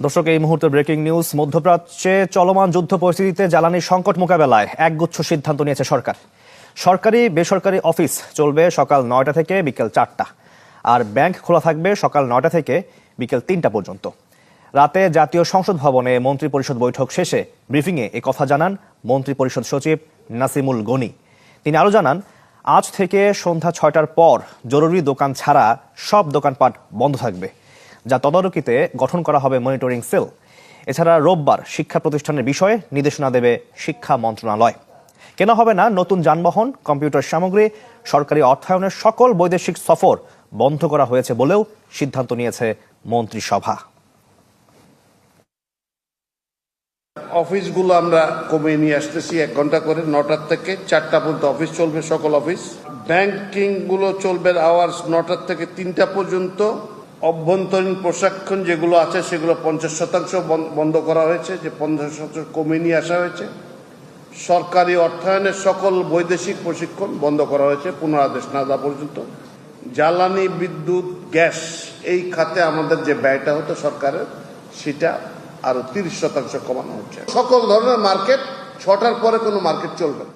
দর্শক, এই মুহূর্তে ব্রেকিং নিউজ। মধ্যপ্রাচ্যে চলমান যুদ্ধ পরিস্থিতিতে জ্বালানি সংকট মোকাবেলায় একগুচ্ছ সিদ্ধান্ত নিয়েছে সরকার। সরকারি বেসরকারি অফিস চলবে সকাল 9টা থেকে বিকেল 4টা, আর ব্যাংক খোলা থাকবে সকাল 9টা থেকে বিকেল 3টা পর্যন্ত। রাতে জাতীয় সংসদ ভবনে মন্ত্রী পরিষদ বৈঠক শেষে ব্রিফিংয়ে একথা জানান মন্ত্রী পরিষদ সচিব নাসিমুল গনি। তিনি আরও জানান, আজ থেকে সন্ধ্যা 6টার পর জরুরি দোকান ছাড়া সব দোকানপাট বন্ধ থাকবে, যা তদারকিতে গঠন করা হবে মনিটরিং সেল। এছাড়া রোববার শিক্ষা প্রতিষ্ঠানের বিষয়ে নির্দেশনা দেবে শিক্ষা মন্ত্রণালয়। কেনা হবে না নতুন যানবাহন, কম্পিউটার সামগ্রী। সরকারি অর্থায়নের সকল বৈদেশিক সফর বন্ধ করা হয়েছে বলেও সিদ্ধান্ত নিয়েছে মন্ত্রিসভা। অফিসগুলো আমরা কমিয়ে নিয়ে আসতেছি 1 ঘন্টা করে, 9টার থেকে 4টা পর্যন্ত অফিস চলবে, সকল অফিস। ব্যাংকিং গুলো চলবে আওয়ার্স 9টার থেকে 3টা পর্যন্ত। অভ্যন্তরীণ প্রশিক্ষণ যেগুলো আছে সেগুলো 50% বন্ধ করা হয়েছে, যে 50% কমিয়ে নিয়ে আসা হয়েছে। সরকারি অর্থায়নের সকল বৈদেশিক প্রশিক্ষণ বন্ধ করা হয়েছে পুনরাদেশ না দেওয়া পর্যন্ত। জ্বালানি, বিদ্যুৎ, গ্যাস এই খাতে আমাদের যে ব্যয়টা হতো সরকারের, সেটা আরো 30% কমানো হচ্ছে। সকল ধরনের মার্কেট 6টার পরে কোনো মার্কেট চলবে না।